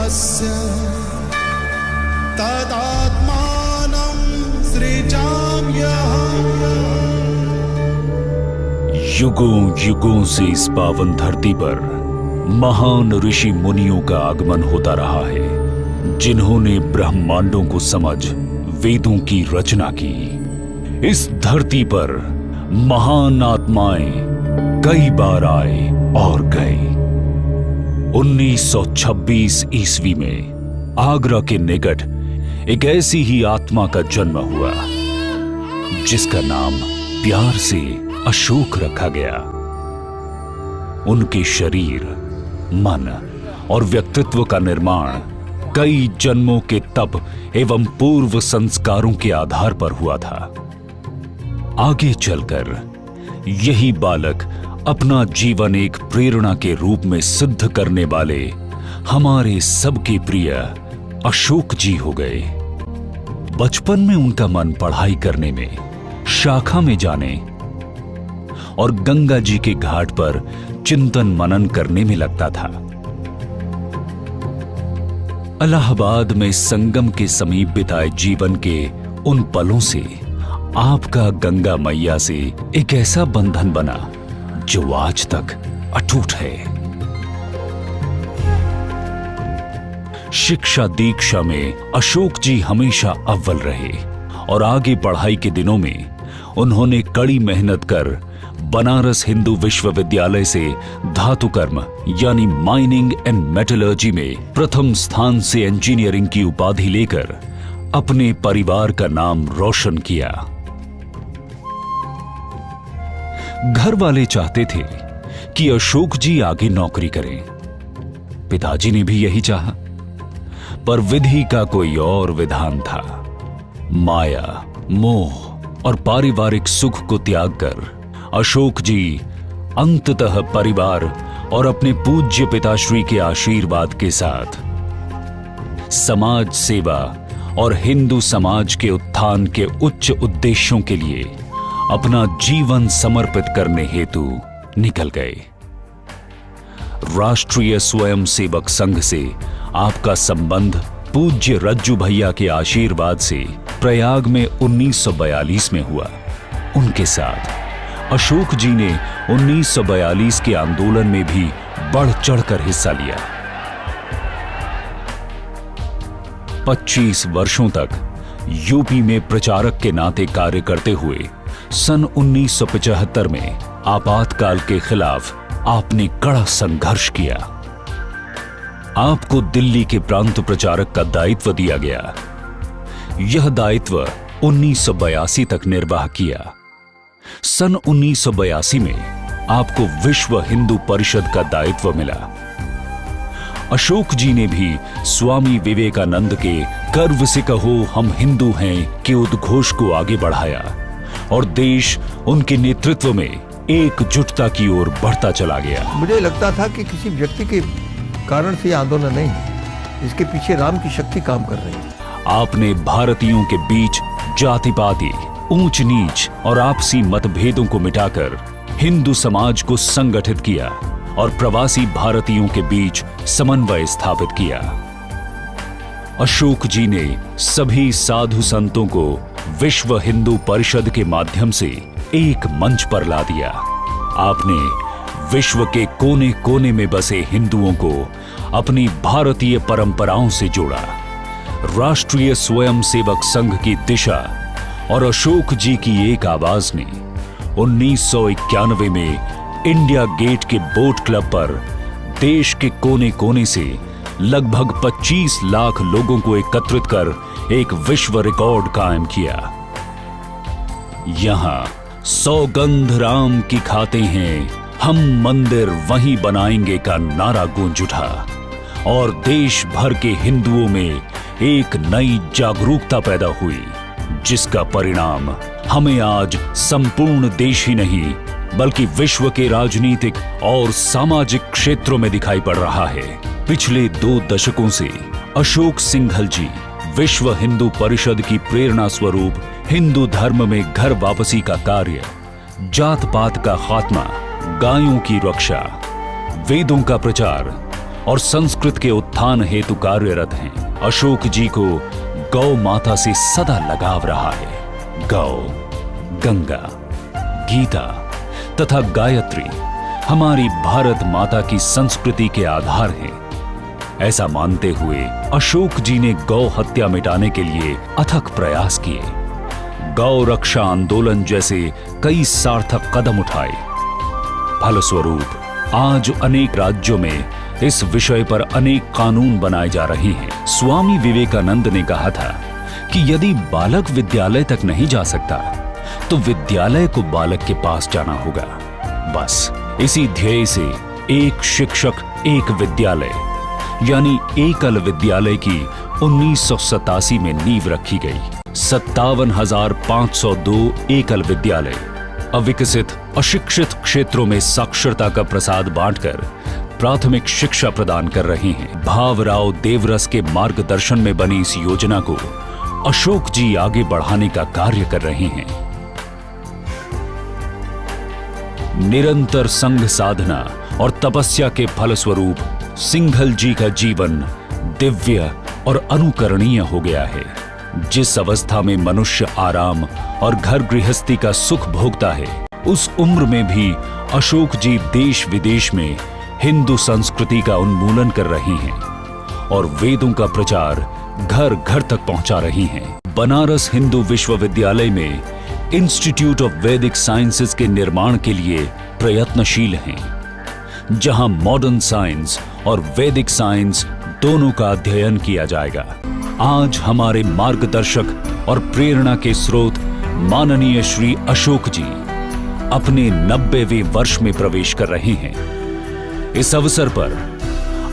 धर्मस्य तदात्मानं सृजाम्यहम्। युगों युगों से इस पावन धरती पर महान ऋषि मुनियों का आगमन होता रहा है, जिन्होंने ब्रह्मांडों को समझ वेदों की रचना की। इस धरती पर महान आत्माएं कई बार आए और गए। 1926 ईस्वी में आगरा के निकट एक ऐसी ही आत्मा का जन्म हुआ, जिसका नाम प्यार से अशोक रखा गया। उनके शरीर, मन और व्यक्तित्व का निर्माण कई जन्मों के तप एवं पूर्व संस्कारों के आधार पर हुआ था। आगे चलकर यही बालक अपना जीवन एक प्रेरणा के रूप में सिद्ध करने वाले हमारे सबके प्रिय अशोक जी हो गए। बचपन में उनका मन पढ़ाई करने में, शाखा में जाने और गंगा जी के घाट पर चिंतन मनन करने में लगता था। इलाहाबाद में संगम के समीप बिताए जीवन के उन पलों से आपका गंगा मैया से एक ऐसा बंधन बना जो आज तक अटूट है। शिक्षा दीक्षा में अशोक जी हमेशा अव्वल रहे और आगे पढ़ाई के दिनों में उन्होंने कड़ी मेहनत कर बनारस हिंदू विश्वविद्यालय से धातुकर्म यानी माइनिंग एंड मेटलर्जी में प्रथम स्थान से इंजीनियरिंग की उपाधि लेकर अपने परिवार का नाम रोशन किया। घर वाले चाहते थे कि अशोक जी आगे नौकरी करें। पिताजी ने भी यही चाहा, पर विधि का कोई और विधान था। माया, मोह और पारिवारिक सुख को त्याग कर अशोक जी अंततः परिवार और अपने पूज्य पिताश्री के आशीर्वाद के साथ समाज सेवा और हिंदू समाज के उत्थान के उच्च उद्देश्यों के लिए अपना जीवन समर्पित करने हेतु निकल गए। राष्ट्रीय स्वयंसेवक संघ से आपका संबंध पूज्य रज्जू भैया के आशीर्वाद से प्रयाग में 1942 में हुआ। उनके साथ अशोक जी ने 1942 के आंदोलन में भी बढ़ चढ़कर हिस्सा लिया। 25 वर्षों तक यूपी में प्रचारक के नाते कार्य करते हुए सन 1975 में आपातकाल के खिलाफ आपने कड़ा संघर्ष किया। आपको दिल्ली के प्रांत प्रचारक का दायित्व दिया गया। यह दायित्व 1982 तक निर्वाह किया। सन 1982 में आपको विश्व हिंदू परिषद का दायित्व मिला। अशोक जी ने भी स्वामी विवेकानंद के गर्व से कहो हम हिंदू हैं के उद्घोष को आगे बढ़ाया और देश उनके नेतृत्व में एकजुटता की ओर बढ़ता चला गया। मुझे लगता था कि किसी व्यक्ति के कारण से आंदोलन नहीं है, इसके पीछे राम की शक्ति काम कर रही है। आपने भारतीयों के बीच जाति पाति, ऊंच नीच और आपसी मतभेदों को मिटाकर हिंदू समाज को संगठित किया और प्रवासी भारतीयों के बीच समन्वय स्थापित किया। अशोक जी ने सभी साधु संतों को विश्व हिंदू परिषद के माध्यम से एक मंच पर ला दिया। आपने विश्व के कोने कोने में बसे हिंदुओं को अपनी भारतीय परंपराओं से जोड़ा। राष्ट्रीय स्वयंसेवक संघ की दिशा और अशोक जी की एक आवाज ने 1991 में इंडिया गेट के बोट क्लब पर देश के कोने कोने से लगभग 25 लाख लोगों को एकत्रित कर एक विश्व रिकॉर्ड कायम किया। यहां सौगंध राम की खाते हैं, हम मंदिर वहीं बनाएंगे का नारा गूंज उठा और देश भर के हिंदुओं में एक नई जागरूकता पैदा हुई, जिसका परिणाम हमें आज संपूर्ण देश ही नहीं बल्कि विश्व के राजनीतिक और सामाजिक क्षेत्रों में दिखाई पड़ रहा है। पिछले 2 दशकों से अशोक सिंघल जी विश्व हिंदू परिषद की प्रेरणा स्वरूप हिंदू धर्म में घर वापसी का कार्य, जात पात का खात्मा, गायों की रक्षा, वेदों का प्रचार और संस्कृत के उत्थान हेतु कार्यरत हैं। अशोक जी को गौ माता से सदा लगाव रहा है। गौ, गंगा, गीता तथा गायत्री हमारी भारत माता की संस्कृति के आधार हैं। ऐसा मानते हुए अशोक जी ने गौ हत्या मिटाने के लिए अथक प्रयास किए। गौ रक्षा आंदोलन जैसे कई सार्थक कदम उठाए। फलस्वरूप आज अनेक राज्यों में इस विषय पर अनेक कानून बनाए जा रहे हैं। स्वामी विवेकानंद ने कहा था कि यदि बालक विद्यालय तक नहीं जा सकता तो विद्यालय को बालक के पास जाना होगा। बस इसी ध्येय से एक शिक्षक एक विद्यालय यानी एकल विद्यालय की 1987 में नींव रखी गई। 57,502 एकल विद्यालय अविकसित अशिक्षित क्षेत्रों में साक्षरता का प्रसाद बांटकर प्राथमिक शिक्षा प्रदान कर रहे हैं। भावराव देवरस के मार्गदर्शन में बनी इस योजना को अशोक जी आगे बढ़ाने का कार्य कर रहे हैं। निरंतर संघ साधना और तपस्या के फलस्वरूप सिंघल जी का जीवन दिव्य और अनुकरणीय हो गया है। जिस अवस्था में मनुष्य आराम और घर गृहस्थी का सुख भोगता है, उस उम्र में भी अशोक जी देश विदेश में हिंदू संस्कृति का उन्मूलन कर रहे हैं और वेदों का प्रचार घर घर तक पहुंचा रही हैं। बनारस हिंदू विश्वविद्यालय में इंस्टीट्यूट ऑफ वैदिक साइंसेज के निर्माण के लिए प्रयत्नशील हैं, जहां मॉडर्न साइंस और वैदिक साइंस दोनों का अध्ययन किया जाएगा। आज हमारे मार्गदर्शक और प्रेरणा के स्रोत माननीय श्री अशोक जी अपने 90वें वर्ष में प्रवेश कर रहे हैं। इस अवसर पर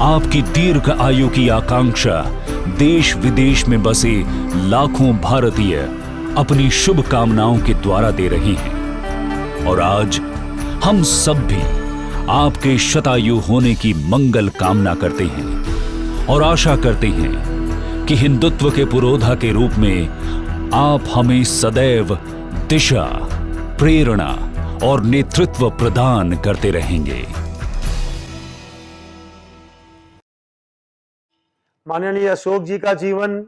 आपकी दीर्घ आयु की आकांक्षा देश विदेश में बसे लाखों भारतीय अपनी शुभकामनाओं के द्वारा दे रहे हैं और आज हम सब भी आपके शतायु होने की मंगल कामना करते हैं और आशा करते हैं कि हिंदुत्व के पुरोधा के रूप में आप हमें सदैव दिशा, प्रेरणा और नेतृत्व प्रदान करते रहेंगे। माननीय अशोक जी का जीवन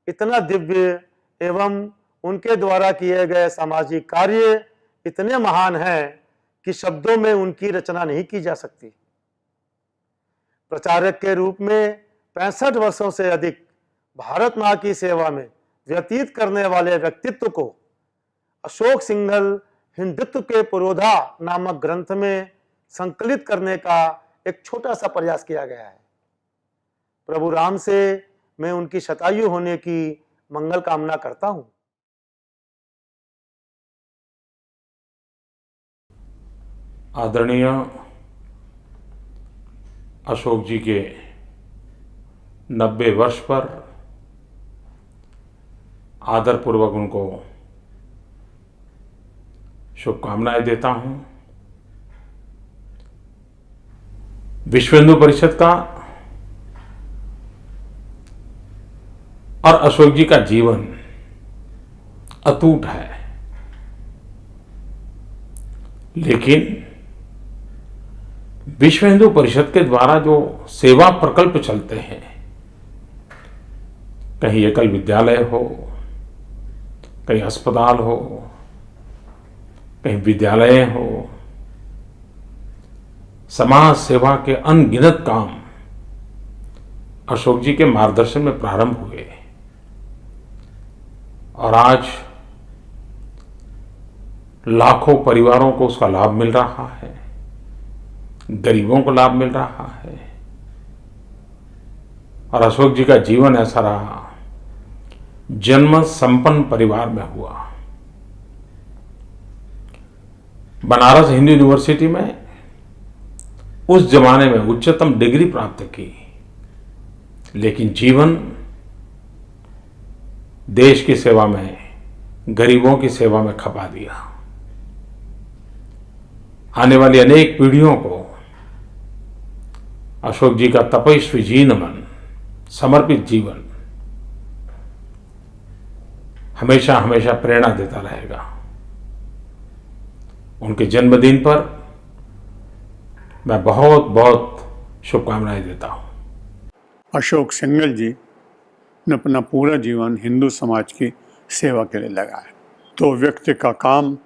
इतना दिव्य एवं उनके द्वारा किए गए सामाजिक कार्य इतने महान हैं कि शब्दों में उनकी रचना नहीं की जा सकती। प्रचारक के रूप में 65 वर्षों से अधिक भारत मां की सेवा में व्यतीत करने वाले व्यक्तित्व को अशोक सिंघल हिंदुत्व के पुरोधा नामक ग्रंथ में संकलित करने का एक छोटा सा प्रयास किया गया है। प्रभु राम से मैं उनकी शतायु होने की मंगल कामना करता हूं। आदरणीय अशोक जी के 90 वर्ष पर आदरपूर्वक उनको शुभकामनाएं देता हूं। विश्व हिंदू परिषद का और अशोक जी का जीवन अटूट है, लेकिन विश्व हिंदू परिषद के द्वारा जो सेवा प्रकल्प चलते हैं, कहीं एकल विद्यालय हो, कहीं अस्पताल हो, कहीं विद्यालय हो, समाज सेवा के अनगिनत काम अशोक जी के मार्गदर्शन में प्रारंभ हुए और आज लाखों परिवारों को उसका लाभ मिल रहा है, गरीबों को लाभ मिल रहा है। और अशोक जी का जीवन ऐसा रहा, जन्म संपन्न परिवार में हुआ। बनारस हिंदू यूनिवर्सिटी में उस जमाने में उच्चतम डिग्री प्राप्त की, लेकिन जीवन देश की सेवा में, गरीबों की सेवा में खपा दिया। आने वाली अनेक पीढ़ियों को अशोक जी का तपस्वी जीवन, समर्पित जीवन हमेशा हमेशा प्रेरणा देता रहेगा। उनके जन्मदिन पर मैं बहुत बहुत शुभकामनाएं देता हूँ। अशोक सिंघल जी ने अपना पूरा जीवन हिंदू समाज की सेवा के लिए लगाया। तो व्यक्ति का काम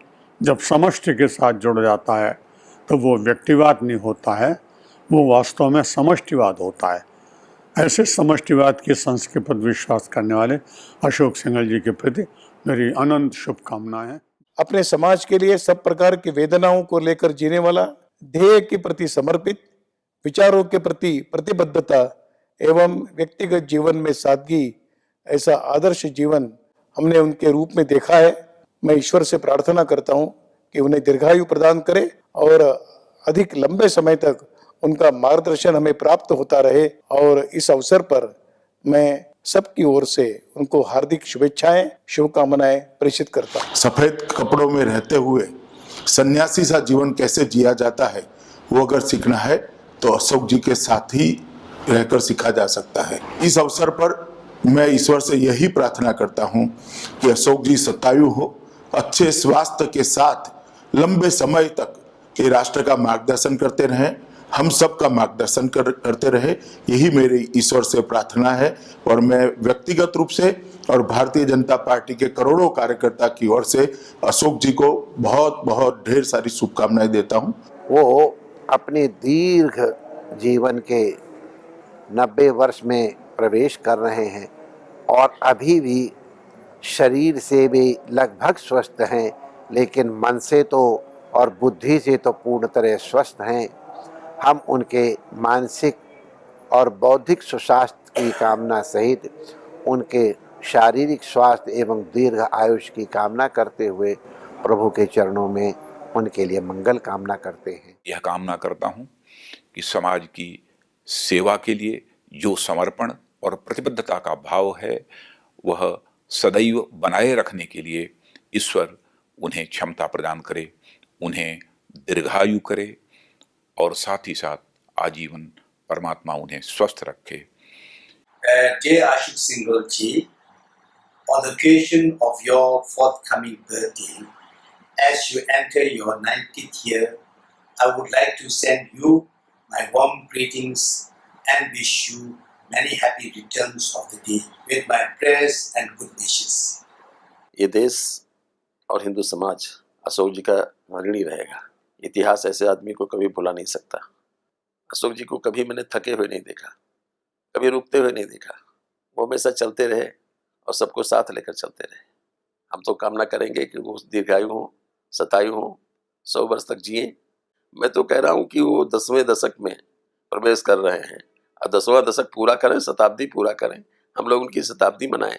जब समष्टि के साथ जुड़ जाता है तो वो व्यक्तिवाद नहीं होता है, वो वास्तव में समष्टिवाद होता है। ऐसे समष्टिवाद की संस्कृति पर विश्वास करने वाले अशोक सिंघल जी के प्रति मेरी अनंत शुभकामनाएं हैं। अपने समाज के लिए सब प्रकार की वेदनाओं को लेकर जीने वाला, ध्येय के प्रति समर्पित, विचारों के प्रति प्रतिबद्धता एवं व्यक्तिगत जीवन में सादगी, ऐसा आदर्श जीवन हमने उनके रूप में देखा है। मैं ईश्वर से प्रार्थना करता हूं कि उन्हें दीर्घायु प्रदान करे और अधिक लंबे समय तक उनका मार्गदर्शन हमें प्राप्त होता रहे। और इस अवसर पर मैं सबकी ओर से उनको हार्दिक शुभेच्छाएं, शुभकामनाएं प्रेषित करता हूं। सफेद कपड़ों में रहते हुए सन्यासी सा जीवन कैसे जिया जाता है, वो अगर सीखना है तो अशोक जी के साथ ही रहकर सीखा जा सकता है। इस अवसर पर मैं ईश्वर से यही प्रार्थना करता हूं कि अशोक जी शतायु हो, अच्छे स्वास्थ्य के साथ लंबे समय तक ये राष्ट्र का मार्गदर्शन करते रहें, हम सब का मार्गदर्शन करते रहे। यही मेरी ईश्वर से प्रार्थना है और मैं व्यक्तिगत रूप से और भारतीय जनता पार्टी के करोड़ों कार्यकर्ता की ओर से अशोक जी को बहुत बहुत ढेर सारी शुभकामनाएं देता हूं। वो अपने दीर्घ जीवन के 90 वर्ष में प्रवेश कर रहे हैं और अभी भी शरीर से भी लगभग स्वस्थ हैं, लेकिन मन से तो और बुद्धि से तो पूर्ण तरह स्वस्थ हैं। हम उनके मानसिक और बौद्धिक सुस्वास्थ्य की कामना सहित उनके शारीरिक स्वास्थ्य एवं दीर्घ आयुष की कामना करते हुए प्रभु के चरणों में उनके लिए मंगल कामना करते हैं। यह कामना करता हूँ कि समाज की सेवा के लिए जो समर्पण और प्रतिबद्धता का भाव है वह सदैव बनाए रखने के लिए ईश्वर उन्हें क्षमता प्रदान करे, उन्हें दीर्घायु करे और साथ ही साथ आजीवन परमात्मा उन्हें स्वस्थ रखे। Dear Ashok Singhal ji, on the occasion of your forthcoming birthday, as you enter your 90th year, I would like to send you my warm greetings and wish you many happy returns of the day with my prayers and good wishes. ये देश और हिंदू समाज अशोक जी का ऋणी रहेगा। इतिहास ऐसे आदमी को कभी भुला नहीं सकता। अशोक जी को कभी मैंने थके हुए नहीं देखा, कभी रुकते हुए नहीं देखा। वो हमेशा चलते रहे और सबको साथ लेकर चलते रहे। हम तो कामना करेंगे कि वो दीर्घायु हो, शतायु हो, 100 वर्ष तक जिए। मैं तो कह रहा हूँ कि वो 10वें दशक में प्रवेश कर रहे हैं और 10वां दशक पूरा करें, शताब्दी पूरा करें, हम लोग उनकी शताब्दी मनाएं।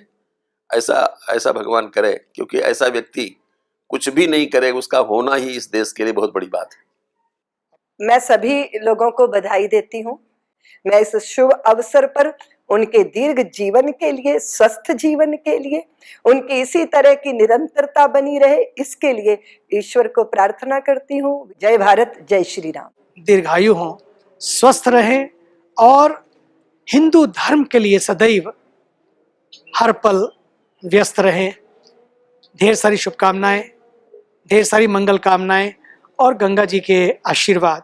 ऐसा भगवान करे, क्योंकि ऐसा व्यक्ति कुछ भी नहीं करे, उसका होना ही इस देश के लिए बहुत बड़ी बात है। मैं सभी लोगों को बधाई देती हूँ। मैं इस शुभ अवसर पर उनके दीर्घ जीवन के लिए, स्वस्थ जीवन के लिए, उनकी इसी तरह की निरंतरता बनी रहे, इसके लिए ईश्वर को प्रार्थना करती हूँ। जय भारत, जय श्री राम। दीर्घायु हों, स्वस्थ रहें और हिंदू धर्म के लिए सदैव हर पल व्यस्त रहें। ढेर सारी शुभकामनाएं, ढेर सारी मंगल कामनाएं और गंगा जी के आशीर्वाद।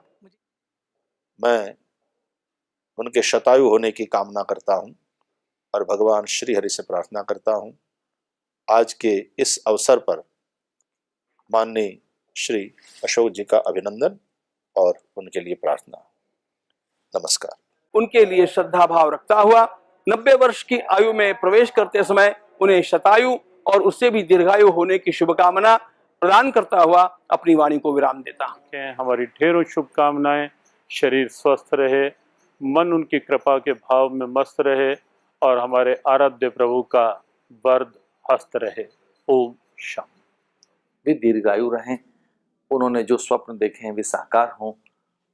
मैं उनके शतायु होने की कामना करता हूं और भगवान श्री हरि से प्रार्थना करता हूं। आज के इस अवसर पर माननीय श्री अशोक जी का अभिनंदन और उनके लिए प्रार्थना। नमस्कार। उनके लिए श्रद्धा भाव रखता हुआ 90 वर्ष की आयु में प्रवेश करते समय उन्हें शतायु और उससे भी दीर्घायु होने की शुभकामना प्रदान करता हुआ अपनी वाणी को विराम देता हूं। हमारी ढेरों शुभकामनाएं। शरीर स्वस्थ रहे, मन उनकी कृपा के भाव में मस्त रहे और हमारे आराध्य प्रभु का वरद हस्त रहे। ओम शांति। वे दीर्घायु रहें, उन्होंने जो स्वप्न देखे हैं वे साकार हों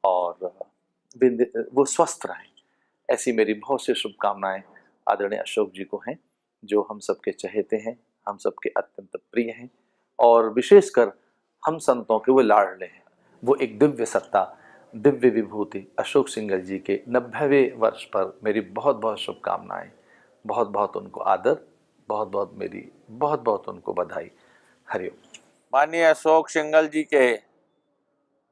और वो स्वस्थ रहें। ऐसी मेरी बहुत सी शुभकामनाएं आदरणीय अशोक जी को हैं, जो हम सबके चहेते हैं, हम सबके अत्यंत प्रिय हैं और विशेषकर हम संतों के वो लाडले हैं। वो एक दिव्य सत्ता, दिव्य विभूति अशोक सिंघल जी के 90वें वर्ष पर मेरी बहुत बहुत शुभकामनाएं, बहुत बहुत उनको आदर, बहुत बहुत उनको बधाई। हरिओम। माननीय अशोक सिंघल जी के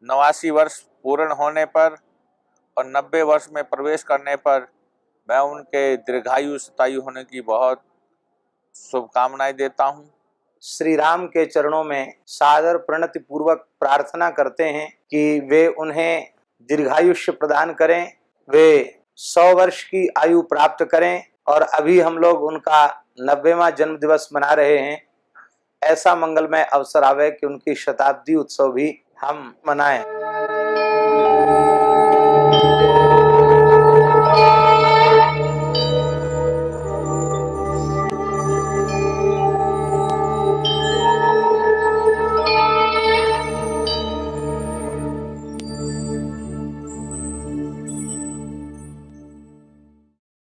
89 वर्ष पूर्ण होने पर और 90 वर्ष में प्रवेश करने पर मैं उनके दीर्घायु शतायु होने की बहुत शुभकामनाएं देता हूं। श्री राम के चरणों में सादर प्रणति पूर्वक प्रार्थना करते हैं कि वे उन्हें दीर्घायुष्य प्रदान करें, वे 100 वर्ष की आयु प्राप्त करें। और अभी हम लोग उनका 90वां जन्म दिवस मना रहे हैं। ऐसा मंगलमय अवसर आवे कि उनकी शताब्दी उत्सव भी हम मनाएं।